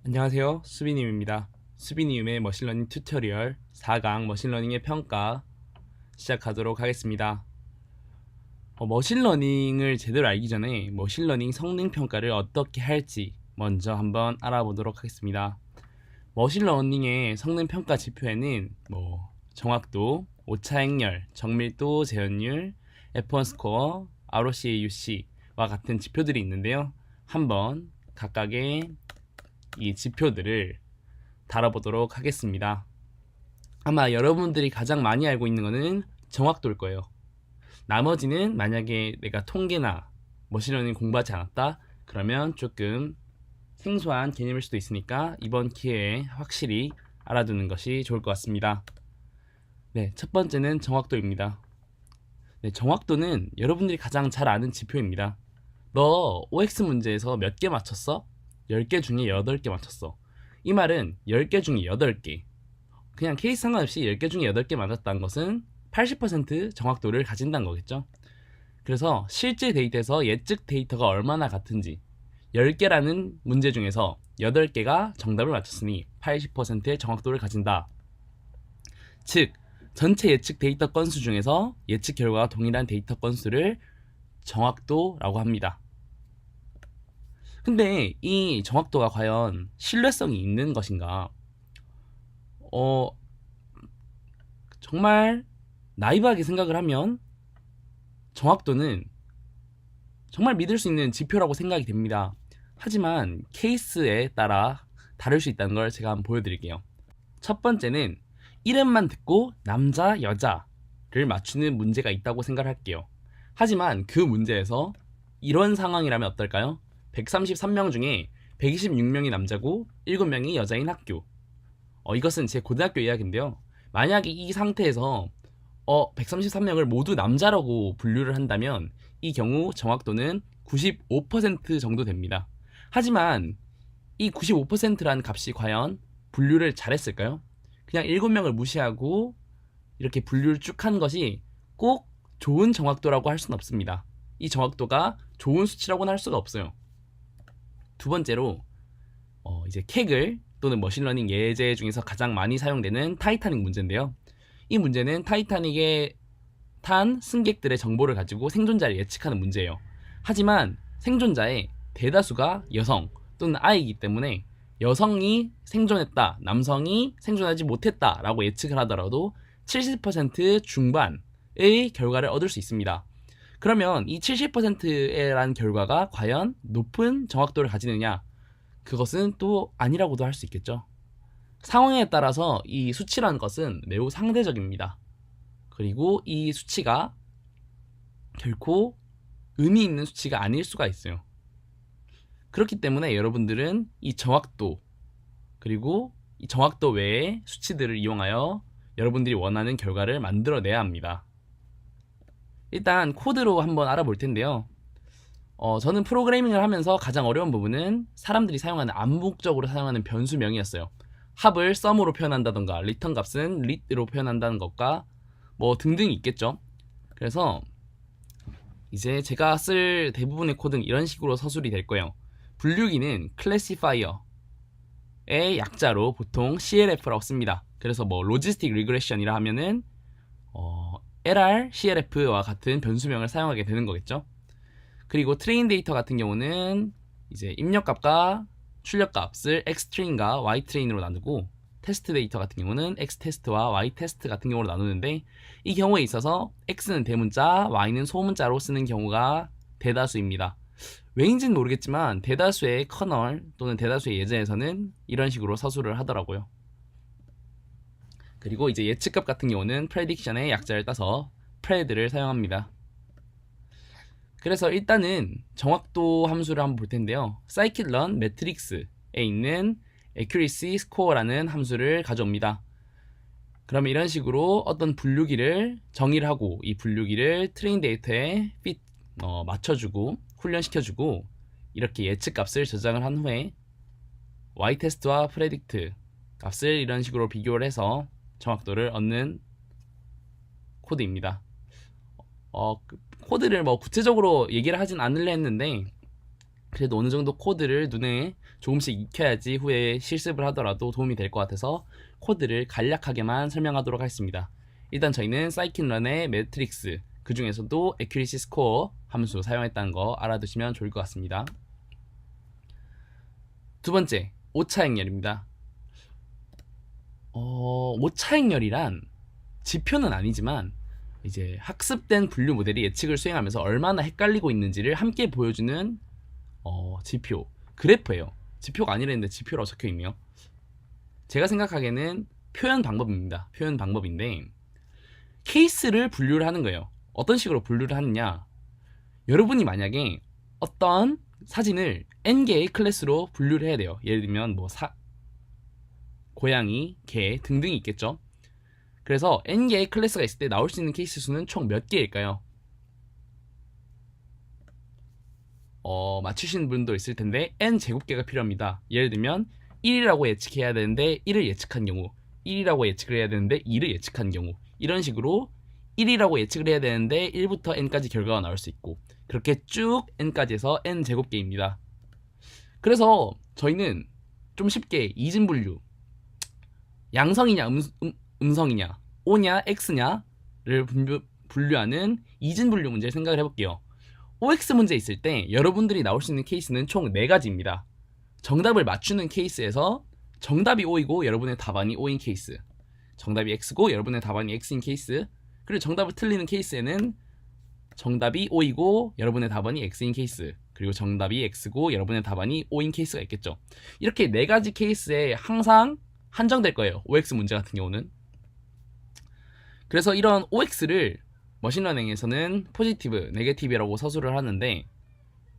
안녕하세요. 수빈님입니다. 수빈님의 머신러닝 튜토리얼 4강 머신러닝의 평가 시작하도록 하겠습니다. 머신러닝을 제대로 알기 전에 머신러닝 성능 평가를 어떻게 할지 먼저 한번 알아보도록 하겠습니다. 머신러닝의 성능 평가 지표에는 정확도, 오차 행렬, 정밀도, 재현율, F1 스코어, ROC-AUC와 같은 지표들이 있는데요. 한번 각각의 이 지표들을 다뤄보도록 하겠습니다. 아마 여러분들이 가장 많이 알고 있는 거는 정확도일 거예요. 나머지는 만약에 내가 통계나 머신러닝 공부하지 않았다 그러면 조금 생소한 개념일 수도 있으니까 이번 기회에 확실히 알아두는 것이 좋을 것 같습니다. 네, 첫 번째는 정확도입니다. 네, 정확도는 여러분들이 가장 잘 아는 지표입니다. 너 OX 문제에서 몇 개 맞췄어? 10개 중에 8개 맞췄어. 이 말은 10개 중에 8개, 그냥 케이스 상관없이 10개 중에 8개 맞았다는 것은 80% 정확도를 가진다는 거겠죠. 그래서 실제 데이터에서 예측 데이터가 얼마나 같은지, 10개라는 문제 중에서 8개가 정답을 맞췄으니 80%의 정확도를 가진다. 즉 전체 예측 데이터 건수 중에서 예측 결과가 동일한 데이터 건수를 정확도라고 합니다. 근데 이 정확도가 과연 신뢰성이 있는 것인가? 정말 나이브하게 생각을 하면 정확도는 정말 믿을 수 있는 지표라고 생각이 됩니다. 하지만 케이스에 따라 다를 수 있다는 걸 제가 한번 보여드릴게요. 첫 번째는 이름만 듣고 남자, 여자를 맞추는 문제가 있다고 생각할게요. 하지만 그 문제에서 이런 상황이라면 어떨까요? 133명 중에 126명이 남자고 7명이 여자인 학교. 이것은 제 고등학교 이야기인데요. 만약에 이 상태에서 133명을 모두 남자라고 분류를 한다면 이 경우 정확도는 95% 정도 됩니다. 하지만 이 95%라는 값이 과연 분류를 잘했을까요? 그냥 7명을 무시하고 이렇게 분류를 쭉 한 것이 꼭 좋은 정확도라고 할 수는 없습니다. 이 정확도가 좋은 수치라고는 할 수가 없어요. 두 번째로 이제 케글 또는 머신러닝 예제 중에서 가장 많이 사용되는 타이타닉 문제인데요. 이 문제는 타이타닉에 탄 승객들의 정보를 가지고 생존자를 예측하는 문제예요. 하지만 생존자의 대다수가 여성 또는 아이이기 때문에 여성이 생존했다, 남성이 생존하지 못했다 라고 예측을 하더라도 70% 중반의 결과를 얻을 수 있습니다. 그러면 이 70%라는 결과가 과연 높은 정확도를 가지느냐? 그것은 또 아니라고도 할 수 있겠죠. 상황에 따라서 이 수치라는 것은 매우 상대적입니다. 그리고 이 수치가 결코 의미 있는 수치가 아닐 수가 있어요. 그렇기 때문에 여러분들은 이 정확도 그리고 이 정확도 외의 수치들을 이용하여 여러분들이 원하는 결과를 만들어내야 합니다. 일단 코드로 한번 알아볼 텐데요. 저는 프로그래밍을 하면서 가장 어려운 부분은 사람들이 사용하는 암묵적으로 사용하는 변수명이었어요. 합을 sum으로 표현한다던가 리턴 값은 read로 표현한다는 것과 뭐 등등이 있겠죠. 그래서 이제 제가 쓸 대부분의 코드는 이런 식으로 서술이 될 거예요. 분류기는 classifier의 약자로 보통 CLF라고 씁니다. 그래서 뭐 로지스틱 리그레션이라 하면은 LR, CLF와 같은 변수명을 사용하게 되는 거겠죠. 그리고 트레인 데이터 같은 경우는 이제 입력값과 출력값을 X트레인과 Y트레인으로 나누고 테스트 데이터 같은 경우는 X테스트와 Y테스트 같은 경우로 나누는데 이 경우에 있어서 X는 대문자, Y는 소문자로 쓰는 경우가 대다수입니다. 왜인지는 모르겠지만 대다수의 커널 또는 대다수의 예제에서는 이런 식으로 서술을 하더라고요. 그리고 이제 예측값 같은 경우는 prediction의 약자를 따서 pred를 사용합니다. 그래서 일단은 정확도 함수를 한번 볼 텐데요. scikit-learn matrix에 있는 accuracy score라는 함수를 가져옵니다. 그러면 이런 식으로 어떤 분류기를 정의를 하고 이 분류기를 트레인 데이터에 맞춰주고 훈련시켜주고 이렇게 예측값을 저장을 한 후에 y테스트와 predict 값을 이런 식으로 비교를 해서 정확도를 얻는 코드입니다. 코드를 뭐 구체적으로 얘기를 하진 않으려 했는데 그래도 어느 정도 코드를 눈에 조금씩 익혀야지 후에 실습을 하더라도 도움이 될 것 같아서 코드를 간략하게만 설명하도록 하겠습니다. 일단 저희는 사이킨런의 매트릭스, 그 중에서도 애큐리시 스코어 함수 사용했다는 거 알아두시면 좋을 것 같습니다. 두 번째, 오차행렬입니다. 오차행렬이란 지표는 아니지만 이제 학습된 분류 모델이 예측을 수행하면서 얼마나 헷갈리고 있는지를 함께 보여주는 지표, 그래프예요. 지표가 아니랬는데 지표라고 적혀 있네요. 제가 생각하기에는 표현 방법입니다. 표현 방법인데 케이스를 분류를 하는 거예요. 어떤 식으로 분류를 하느냐? 여러분이 만약에 어떤 사진을 n개의 클래스로 분류를 해야 돼요. 예를 들면 뭐 고양이, 개 등등이 있겠죠. 그래서 n개의 클래스가 있을 때 나올 수 있는 케이스 수는 총 몇 개일까요? 맞추시는 분도 있을 텐데 n 제곱개가 필요합니다. 예를 들면 1이라고 예측해야 되는데 1을 예측한 경우, 1이라고 예측을 해야 되는데 2를 예측한 경우, 이런 식으로 1이라고 예측을 해야 되는데 1부터 n까지 결과가 나올 수 있고, 그렇게 쭉 n까지 해서 n 제곱개입니다. 그래서 저희는 좀 쉽게 이진분류, 양성이냐 음성이냐, O냐 X냐를 분류하는 이진분류 문제를 생각을 해볼게요. OX 문제 있을 때 여러분들이 나올 수 있는 케이스는 총 4가지입니다. 정답을 맞추는 케이스에서 정답이 O이고 여러분의 답안이 O인 케이스, 정답이 X고 여러분의 답안이 X인 케이스, 그리고 정답을 틀리는 케이스에는 정답이 O이고 여러분의 답안이 X인 케이스, 그리고 정답이 X고 여러분의 답안이 O인 케이스가 있겠죠. 이렇게 4가지 케이스에 항상 한정될 거예요. OX 문제 같은 경우는. 그래서 이런 OX를 머신러닝에서는 포지티브, 네게티브라고 서술을 하는데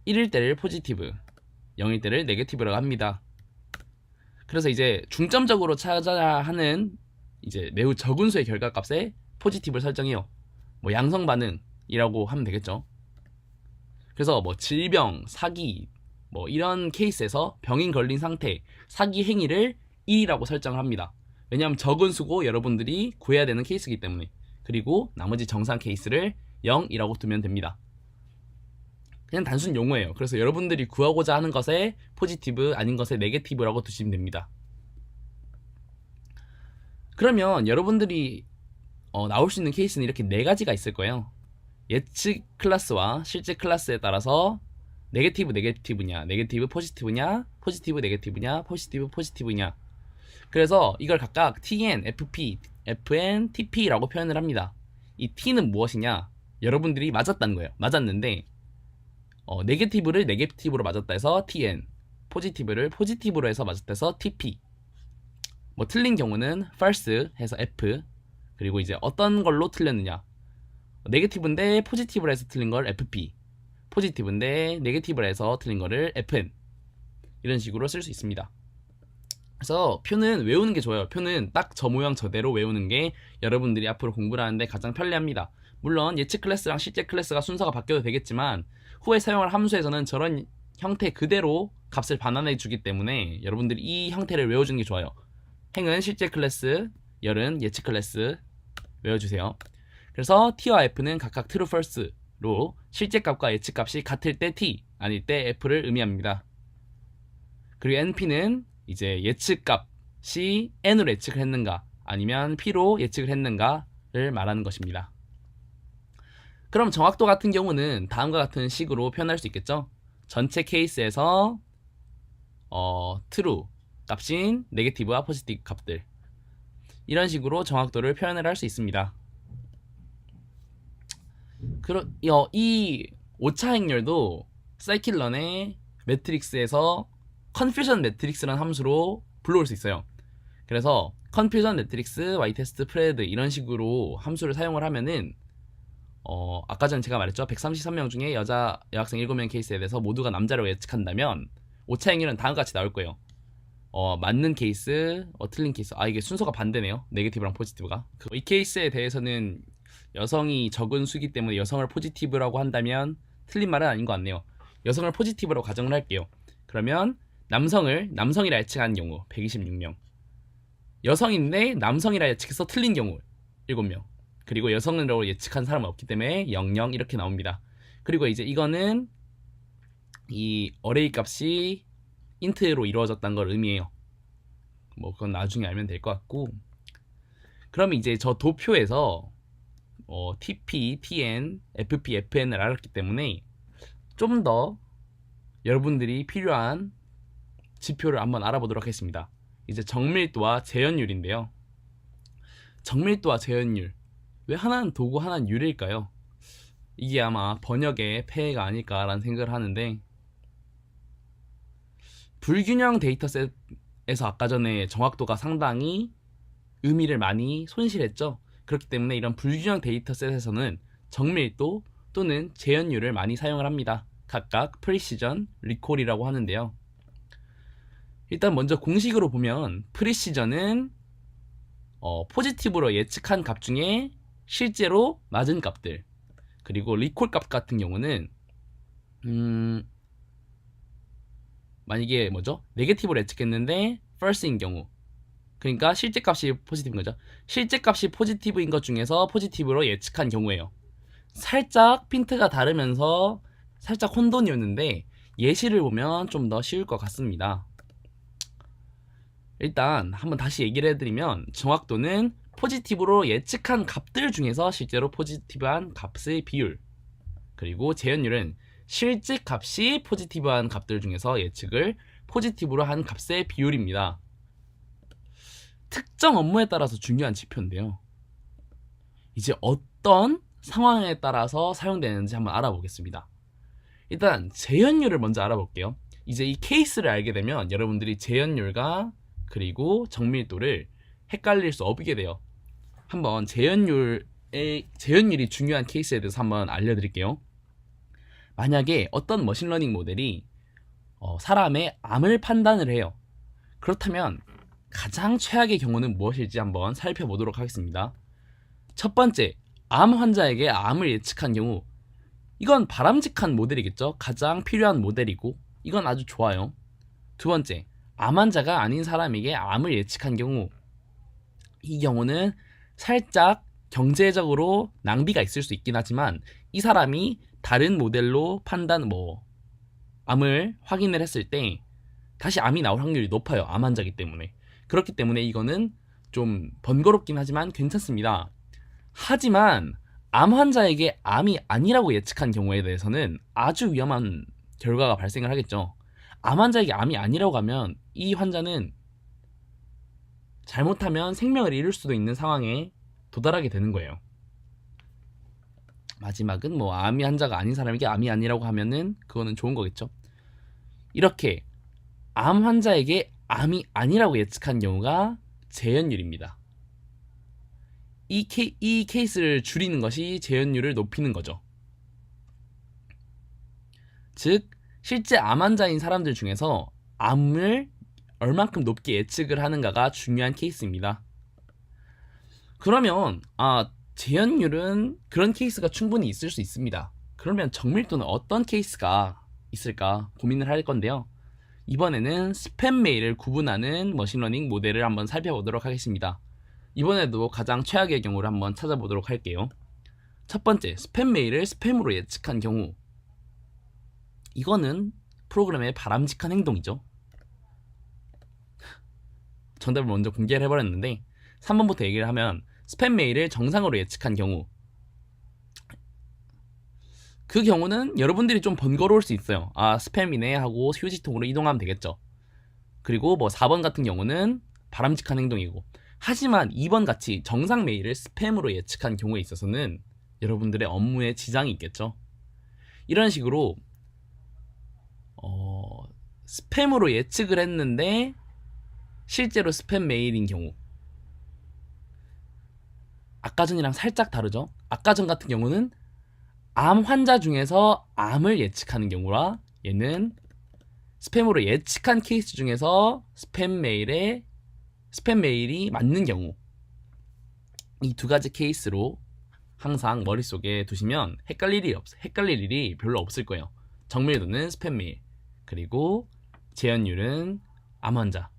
1일 때를 포지티브, 0일 때를 네게티브라고 합니다. 그래서 이제 중점적으로 찾아야 하는 이제 매우 적은 수의 결과값에 포지티브를 설정해요. 뭐 양성 반응이라고 하면 되겠죠. 그래서 뭐 질병, 사기, 뭐 이런 케이스에서 병인 걸린 상태, 사기 행위를 1이라고 설정을 합니다. 왜냐하면 적은 수고 여러분들이 구해야 되는 케이스이기 때문에. 그리고 나머지 정상 케이스를 0이라고 두면 됩니다. 그냥 단순 용어예요. 그래서 여러분들이 구하고자 하는 것에 포지티브, 아닌 것에 네게티브라고 두시면 됩니다. 그러면 여러분들이 나올 수 있는 케이스는 이렇게 4가지가 있을 거예요. 예측 클래스와 실제 클래스에 따라서 네게티브 네게티브냐, 네게티브 포지티브냐, 포지티브 네게티브냐, 포지티브 포지티브냐. 그래서 이걸 각각 TN, FP, FN, TP라고 표현을 합니다. 이 T는 무엇이냐? 여러분들이 맞았다는 거예요. 맞았는데 네게티브를 네게티브로 맞았다 해서 TN, 포지티브를 포지티브로 해서 맞았다 해서 TP. 뭐 틀린 경우는 false 해서 F, 그리고 이제 어떤 걸로 틀렸느냐? 네게티브인데 포지티브로 해서 틀린 걸 FP, 포지티브인데 네게티브로 해서 틀린 거를 FN. 이런 식으로 쓸 수 있습니다. 그래서 표는 외우는 게 좋아요. 표는 딱 저 모양 저대로 외우는 게 여러분들이 앞으로 공부를 하는데 가장 편리합니다. 물론 예측 클래스랑 실제 클래스가 순서가 바뀌어도 되겠지만 후에 사용할 함수에서는 저런 형태 그대로 값을 반환해 주기 때문에 여러분들이 이 형태를 외워주는 게 좋아요. 행은 실제 클래스, 열은 예측 클래스 외워주세요. 그래서 T와 F는 각각 true, false로 실제 값과 예측 값이 같을 때 T, 아닐 때 F를 의미합니다. 그리고 NP는 이제 예측 값이 N으로 예측을 했는가 아니면 P로 예측을 했는가를 말하는 것입니다. 그럼 정확도 같은 경우는 다음과 같은 식으로 표현할 수 있겠죠. 전체 케이스에서 true 값인 네게티브와 포지티브 값들, 이런 식으로 정확도를 표현을 할 수 있습니다. 이 오차 행렬도 사이킨런의 매트릭스에서 컨퓨전 매트릭스라는 함수로 불러올 수 있어요. 그래서 컨퓨전 매트릭스, y테스트, 프레드 이런 식으로 함수를 사용을 하면은 아까 전에 제가 말했죠. 133명 중에 여학생 7명 케이스에 대해서 모두가 남자라고 예측한다면 오차 행렬은 다음과 같이 나올 거예요. 맞는 케이스, 틀린 케이스. 이게 순서가 반대네요. 네게티브랑 포지티브가. 이 케이스에 대해서는 여성이 적은 수기 때문에 여성을 포지티브라고 한다면 틀린 말은 아닌 것 같네요. 여성을 포지티브라고 가정을 할게요. 그러면 남성이라 예측한 경우 126명, 여성인데 남성이라 예측해서 틀린 경우 7명, 그리고 여성이라고 예측한 사람은 없기 때문에 00 이렇게 나옵니다. 그리고 이제 이거는 이 어레이 값이 인트로 이루어졌다는 걸 의미해요. 뭐 그건 나중에 알면 될 것 같고, 그럼 이제 저 도표에서 TP, TN, FP, FN을 알았기 때문에 좀 더 여러분들이 필요한 지표를 한번 알아보도록 하겠습니다. 이제 정밀도와 재현율인데요. 정밀도와 재현율, 왜 하나는 도구 하나는 유리일까요? 이게 아마 번역의 폐해가 아닐까라는 생각을 하는데, 불균형 데이터셋에서 아까 전에 정확도가 상당히 의미를 많이 손실했죠. 그렇기 때문에 이런 불균형 데이터셋에서는 정밀도 또는 재현율을 많이 사용을 합니다. 각각 프리시전, 리콜이라고 하는데요. 일단 먼저 공식으로 보면 프리시전은 포지티브로 예측한 값 중에 실제로 맞은 값들, 그리고 리콜 값 같은 경우는 만약에 네게티브로 예측했는데 false인 경우, 그러니까 실제 값이 포지티브인 거죠. 실제 값이 포지티브인 것 중에서 포지티브로 예측한 경우예요. 살짝 핀트가 다르면서 살짝 혼돈이었는데 예시를 보면 좀 더 쉬울 것 같습니다. 일단 한번 다시 얘기를 해드리면, 정확도는 포지티브로 예측한 값들 중에서 실제로 포지티브한 값의 비율, 그리고 재현율은 실제 값이 포지티브한 값들 중에서 예측을 포지티브로 한 값의 비율입니다. 특정 업무에 따라서 중요한 지표인데요. 이제 어떤 상황에 따라서 사용되는지 한번 알아보겠습니다. 일단 재현율을 먼저 알아볼게요. 이제 이 케이스를 알게 되면 여러분들이 재현율과 그리고 정밀도를 헷갈릴 수 없게 돼요. 한번 재현율이 중요한 케이스에 대해서 한번 알려드릴게요. 만약에 어떤 머신러닝 모델이 사람의 암을 판단을 해요. 그렇다면 가장 최악의 경우는 무엇일지 한번 살펴보도록 하겠습니다. 첫 번째, 암 환자에게 암을 예측한 경우, 이건 바람직한 모델이겠죠. 가장 필요한 모델이고 이건 아주 좋아요. 두 번째, 암 환자가 아닌 사람에게 암을 예측한 경우, 이 경우는 살짝 경제적으로 낭비가 있을 수 있긴 하지만 이 사람이 다른 모델로 암을 확인을 했을 때 다시 암이 나올 확률이 높아요. 암 환자이기 때문에. 그렇기 때문에 이거는 좀 번거롭긴 하지만 괜찮습니다. 하지만 암 환자에게 암이 아니라고 예측한 경우에 대해서는 아주 위험한 결과가 발생을 하겠죠. 암 환자에게 암이 아니라고 하면 이 환자는 잘못하면 생명을 잃을 수도 있는 상황에 도달하게 되는 거예요. 마지막은 암이 환자가 아닌 사람에게 암이 아니라고 하면은 그거는 좋은 거겠죠. 이렇게 암 환자에게 암이 아니라고 예측한 경우가 재현율입니다. 이 케이스를 줄이는 것이 재현율을 높이는 거죠. 즉, 실제 암 환자인 사람들 중에서 암을 얼만큼 높게 예측을 하는가가 중요한 케이스입니다. 그러면 재현율은 그런 케이스가 충분히 있을 수 있습니다. 그러면 정밀도는 어떤 케이스가 있을까 고민을 할 건데요. 이번에는 스팸 메일을 구분하는 머신러닝 모델을 한번 살펴보도록 하겠습니다. 이번에도 가장 최악의 경우를 한번 찾아보도록 할게요. 첫 번째, 스팸 메일을 스팸으로 예측한 경우, 이거는 프로그램의 바람직한 행동이죠. 정답을 먼저 공개를 해버렸는데 3번부터 얘기를 하면, 스팸 메일을 정상으로 예측한 경우, 그 경우는 여러분들이 좀 번거로울 수 있어요. 스팸이네 하고 휴지통으로 이동하면 되겠죠. 그리고 4번 같은 경우는 바람직한 행동이고, 하지만 2번 같이 정상 메일을 스팸으로 예측한 경우에 있어서는 여러분들의 업무에 지장이 있겠죠. 이런 식으로 스팸으로 예측을 했는데 실제로 스팸 메일인 경우, 아까 전이랑 살짝 다르죠. 아까 전 같은 경우는 암 환자 중에서 암을 예측하는 경우라, 얘는 스팸으로 예측한 케이스 중에서 스팸 메일이 맞는 경우, 이 두 가지 케이스로 항상 머릿속에 두시면 헷갈릴 일이 별로 없을 거예요. 정밀도는 스팸 메일, 그리고 재현율은 암 환자.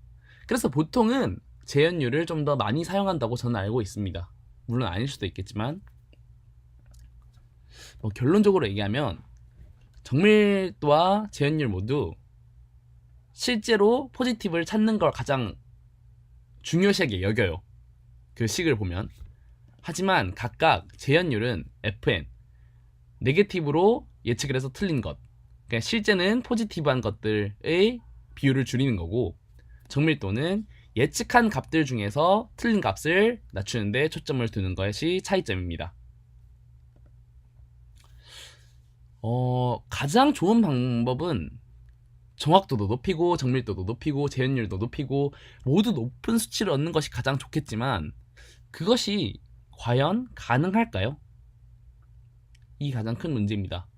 그래서 보통은 재현율을 좀 더 많이 사용한다고 저는 알고 있습니다. 물론 아닐 수도 있겠지만, 결론적으로 얘기하면 정밀도와 재현율 모두 실제로 포지티브를 찾는 걸 가장 중요시하게 여겨요. 그 식을 보면. 하지만 각각 재현율은 FN, 네게티브로 예측을 해서 틀린 것. 그러니까 실제는 포지티브한 것들의 비율을 줄이는 거고, 정밀도는 예측한 값들 중에서 틀린 값을 낮추는 데 초점을 두는 것이 차이점입니다. 가장 좋은 방법은 정확도도 높이고 정밀도도 높이고 재현율도 높이고 모두 높은 수치를 얻는 것이 가장 좋겠지만, 그것이 과연 가능할까요? 이 가장 큰 문제입니다.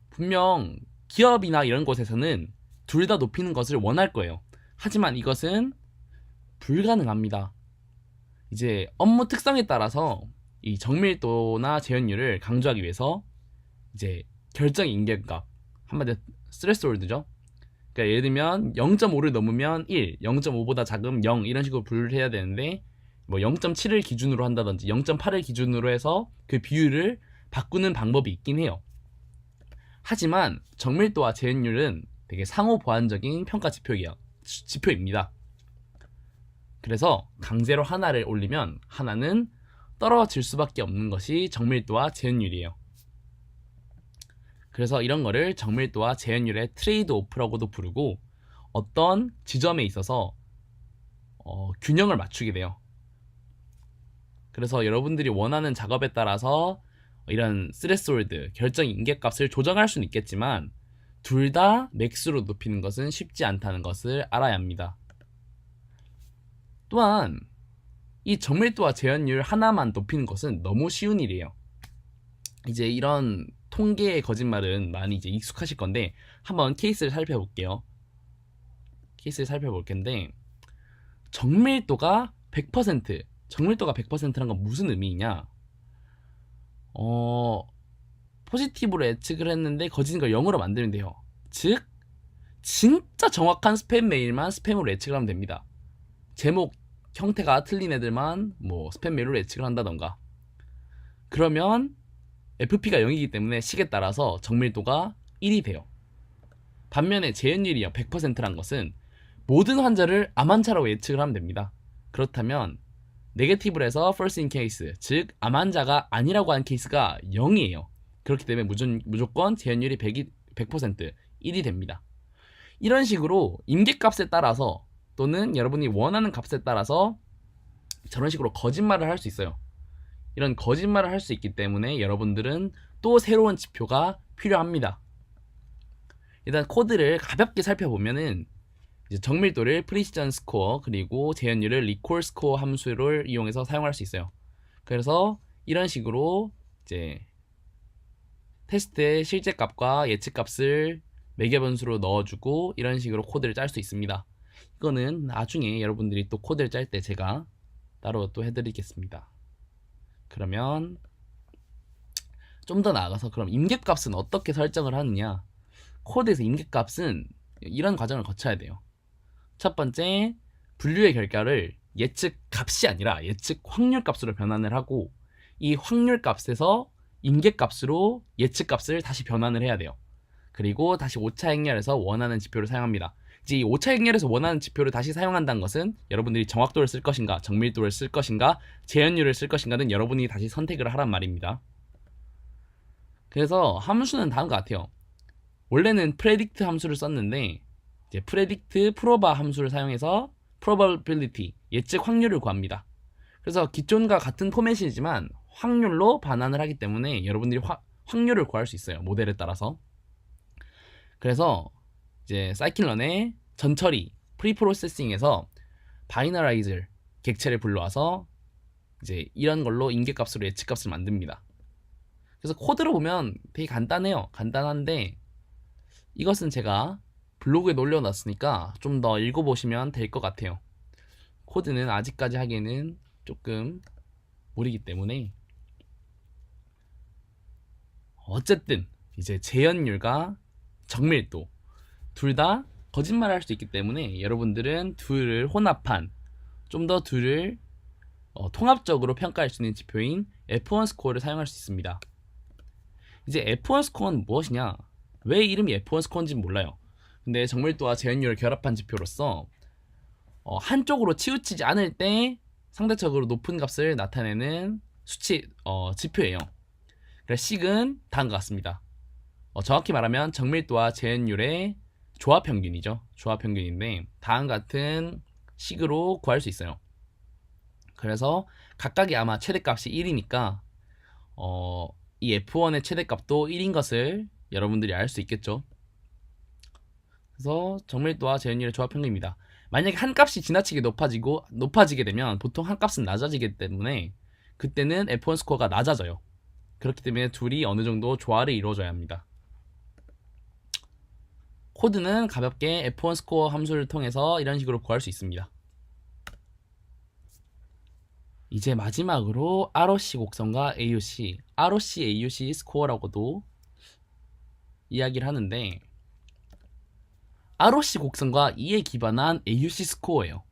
분명 기업이나 이런 곳에서는 둘 다 높이는 것을 원할 거예요. 하지만 이것은 불가능합니다. 이제 업무 특성에 따라서 이 정밀도나 재현율을 강조하기 위해서 이제 결정 인계값, 한마디로 스레스홀드죠. 그러니까 예를 들면 0.5를 넘으면 1, 0.5보다 작으면 0 이런 식으로 분류를 해야 되는데, 뭐 0.7을 기준으로 한다든지 0.8을 기준으로 해서 그 비율을 바꾸는 방법이 있긴 해요. 하지만 정밀도와 재현율은 되게 상호 보완적인 평가 지표입니다. 그래서 강제로 하나를 올리면 하나는 떨어질 수밖에 없는 것이 정밀도와 재현율이에요. 그래서 이런 거를 정밀도와 재현율의 트레이드 오프라고도 부르고, 어떤 지점에 있어서 균형을 맞추게 돼요. 그래서 여러분들이 원하는 작업에 따라서 이런 스레스홀드, 결정 인계값을 조정할 수는 있겠지만 둘 다 맥스로 높이는 것은 쉽지 않다는 것을 알아야 합니다. 또한 이 정밀도와 재현율 하나만 높이는 것은 너무 쉬운 일이에요. 이제 이런 통계의 거짓말은 많이 이제 익숙하실 건데, 한번 케이스를 살펴볼게요. 케이스를 살펴볼 텐데, 정밀도가 100%란 건 무슨 의미냐? 포지티브로 예측을 했는데 거짓인 걸 0으로 만들면 돼요. 즉, 진짜 정확한 스팸 메일만 스팸으로 예측을 하면 됩니다. 제목 형태가 틀린 애들만 뭐 스팸 메일로 예측을 한다던가. 그러면 FP가 0이기 때문에 식에 따라서 정밀도가 1이 돼요. 반면에 재현율이 100%란 것은 모든 환자를 암 환자라고 예측을 하면 됩니다. 그렇다면 네게티브를 해서 first in case, 즉 암 환자가 아니라고 한 케이스가 0이에요. 그렇기 때문에 무조건 재현율이 100%, 1이 됩니다. 이런 식으로 임계값에 따라서 또는 여러분이 원하는 값에 따라서 저런 식으로 거짓말을 할 수 있어요. 이런 거짓말을 할 수 있기 때문에 여러분들은 또 새로운 지표가 필요합니다. 일단 코드를 가볍게 살펴보면은 이제 정밀도를 프리시전 스코어, 그리고 재현율을 리콜 스코어 함수를 이용해서 사용할 수 있어요. 그래서 이런 식으로 이제 테스트의 실제 값과 예측 값을 매개 변수로 넣어주고 이런 식으로 코드를 짤 수 있습니다. 이거는 나중에 여러분들이 또 코드를 짤 때 제가 따로 또 해드리겠습니다. 그러면 좀 더 나아가서, 그럼 임계값은 어떻게 설정을 하느냐? 코드에서 임계값은 이런 과정을 거쳐야 돼요. 첫 번째, 분류의 결과를 예측 값이 아니라 예측 확률 값으로 변환을 하고, 이 확률 값에서 임계 값으로 예측 값을 다시 변환을 해야 돼요. 그리고 다시 5차 행렬에서 원하는 지표를 사용합니다. 이제 이 5차 행렬에서 원하는 지표를 다시 사용한다는 것은 여러분들이 정확도를 쓸 것인가, 정밀도를 쓸 것인가, 재현율을 쓸 것인가는 여러분이 다시 선택을 하란 말입니다. 그래서 함수는 다음과 같아요. 원래는 predict 함수를 썼는데 이제 predict proba 함수를 사용해서 probability, 예측 확률을 구합니다. 그래서 기존과 같은 포맷이지만 확률로 반환을 하기 때문에 여러분들이 확률을 구할 수 있어요. 모델에 따라서. 그래서 이제 사이클런의 전처리, 프리프로세싱에서 바이너라이저, 객체를 불러와서 이제 이런 걸로 임계값으로 예측값을 만듭니다. 그래서 코드로 보면 되게 간단해요. 간단한데 이것은 제가 블로그에 올려놨으니까 좀 더 읽어보시면 될 것 같아요. 코드는 아직까지 하기에는 조금 무리기 때문에. 어쨌든 이제 재현율과 정밀도 둘 다 거짓말을 할 수 있기 때문에 여러분들은 둘을 혼합한, 좀 더 둘을 통합적으로 평가할 수 있는 지표인 F1 스코어를 사용할 수 있습니다. 이제 F1 스코어는 무엇이냐? 왜 이름이 F1 스코어인지 몰라요. 근데 정밀도와 재현율을 결합한 지표로서 한쪽으로 치우치지 않을 때 상대적으로 높은 값을 나타내는 지표예요. 그래서 식은 다음과 같습니다. 정확히 말하면 정밀도와 재현율의 조합평균이죠. 조합평균인데 다음과 같은 식으로 구할 수 있어요. 그래서 각각이 아마 최대값이 1이니까 이 F1의 최대값도 1인 것을 여러분들이 알 수 있겠죠. 그래서 정밀도와 재현율의 조합평균입니다. 만약에 한 값이 지나치게 높아지게 되면 보통 한 값은 낮아지기 때문에 그때는 F1 스코어가 낮아져요. 그렇기 때문에 둘이 어느 정도 조화를 이루어줘야 합니다. 코드는 가볍게 F1 스코어 함수를 통해서 이런 식으로 구할 수 있습니다. 이제 마지막으로 ROC 곡선과 AUC, ROC, AUC 스코어라고도 이야기를 하는데 ROC 곡선과 이에 기반한 AUC 스코어예요.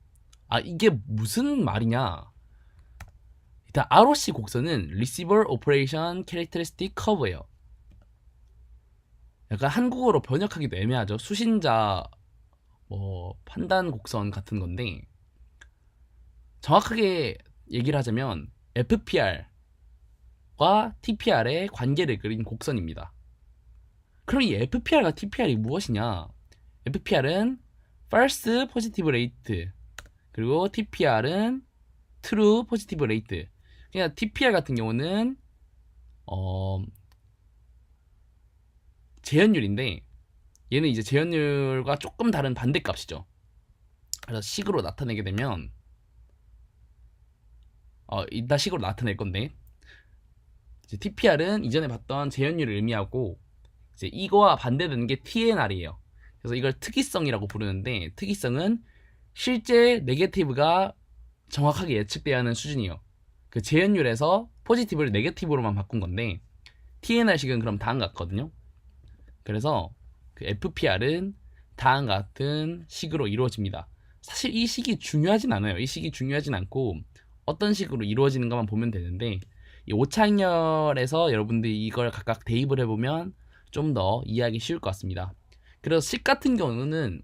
이게 무슨 말이냐? 일단 ROC 곡선은 Receiver Operation Characteristic Curve예요. 약간 한국어로 번역하기도 애매하죠. 수신자 판단 곡선 같은 건데 정확하게 얘기를 하자면 FPR과 TPR의 관계를 그린 곡선입니다. 그럼 이 FPR과 TPR이 무엇이냐? FPR은 False Positive Rate 그리고 TPR은 True Positive Rate. 그냥 TPR 같은 경우는 재현율인데 얘는 이제 재현율과 조금 다른 반대값이죠. 그래서 식으로 나타내게 되면 이따 식으로 나타낼 건데 이제 TPR은 이전에 봤던 재현율을 의미하고 이제 이거와 반대되는 게 TNR이에요. 그래서 이걸 특이성이라고 부르는데 특이성은 실제 네게티브가 정확하게 예측돼야 하는 수준이에요. 그 재현율에서 포지티브를 네게티브로만 바꾼 건데 TNR식은 그럼 다음과 같거든요. 그래서 그 FPR은 다음과 같은 식으로 이루어집니다. 사실 이 식이 중요하진 않아요. 이 식이 중요하진 않고 어떤 식으로 이루어지는가만 보면 되는데 이 오차행렬에서 여러분들이 이걸 각각 대입을 해보면 좀 더 이해하기 쉬울 것 같습니다. 그래서 식 같은 경우는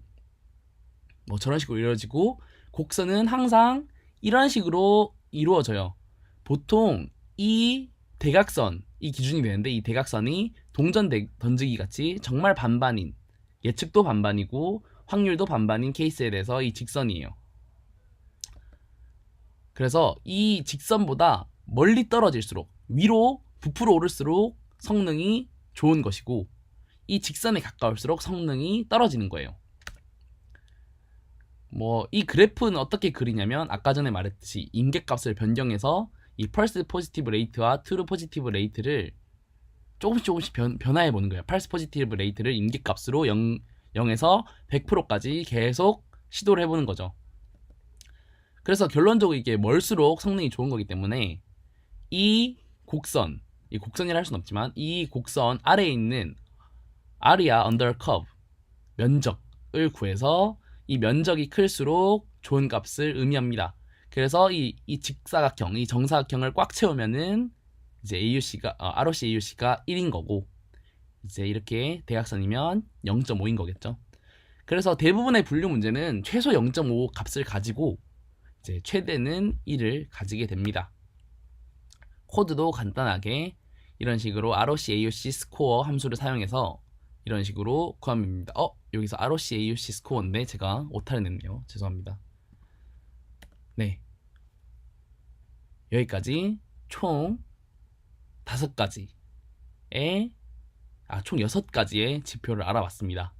저런 식으로 이루어지고 곡선은 항상 이런 식으로 이루어져요. 보통 이 대각선이 기준이 되는데 이 대각선이 동전 던지기 같이 정말 반반인 예측도 반반이고 확률도 반반인 케이스에 대해서 이 직선이에요. 그래서 이 직선보다 멀리 떨어질수록 위로 부풀어 오를수록 성능이 좋은 것이고 이 직선에 가까울수록 성능이 떨어지는 거예요. 이 그래프는 어떻게 그리냐면 아까 전에 말했듯이 임계값을 변경해서 이 펄스 포지티브 레이트와 트루 포지티브 레이트를 조금씩 변화해 보는 거예요. 펄스 포지티브 레이트를 임계값으로 0에서 100%까지 계속 시도를 해보는 거죠. 그래서 결론적으로 이게 멀수록 성능이 좋은 거기 때문에 이 곡선이라 할 수는 없지만 이 곡선 아래에 있는 아리아 언더 커브 면적을 구해서 이 면적이 클수록 좋은 값을 의미합니다. 그래서 이 직사각형, 이 정사각형을 꽉 채우면은 이제 ROC AUC가 1인 거고 이제 이렇게 대각선이면 0.5인 거겠죠. 그래서 대부분의 분류 문제는 최소 0.5 값을 가지고 이제 최대는 1을 가지게 됩니다. 코드도 간단하게 이런 식으로 ROC AUC 스코어 함수를 사용해서 이런 식으로 구합니다. 여기서 ROC AUC 스코어인데 제가 오타를 냈네요. 죄송합니다. 네, 여기까지 총 5가지의 총 6가지의 지표를 알아봤습니다.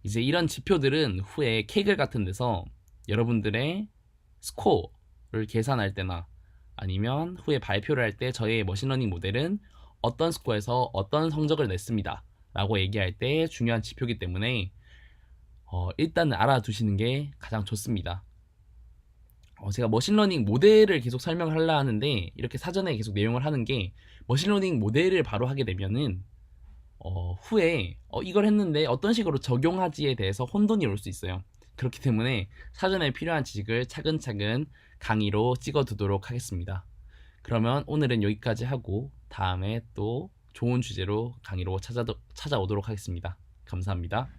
이제 이런 지표들은 후에 케이글 같은 데서 여러분들의 스코어를 계산할 때나 아니면 후에 발표를 할 때 저의 머신러닝 모델은 어떤 스코어에서 어떤 성적을 냈습니다 라고 얘기할 때 중요한 지표이기 때문에 일단은 알아두시는 게 가장 좋습니다. 제가 머신러닝 모델을 계속 설명을 하려 하는데 이렇게 사전에 계속 내용을 하는 게 머신러닝 모델을 바로 하게 되면은 후에 이걸 했는데 어떤 식으로 적용하지에 대해서 혼돈이 올 수 있어요. 그렇기 때문에 사전에 필요한 지식을 차근차근 강의로 찍어두도록 하겠습니다. 그러면 오늘은 여기까지 하고 다음에 또 좋은 주제로 강의로 찾아오도록 하겠습니다. 감사합니다.